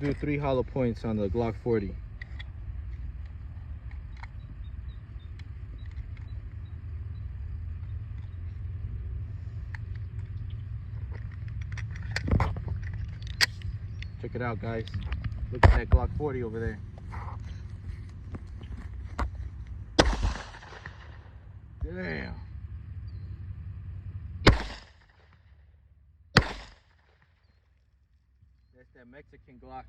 Do 3 hollow points on the Glock 40. Check it out, guys. Look at that Glock 40 over there. Damn. That's that Mexican Glock.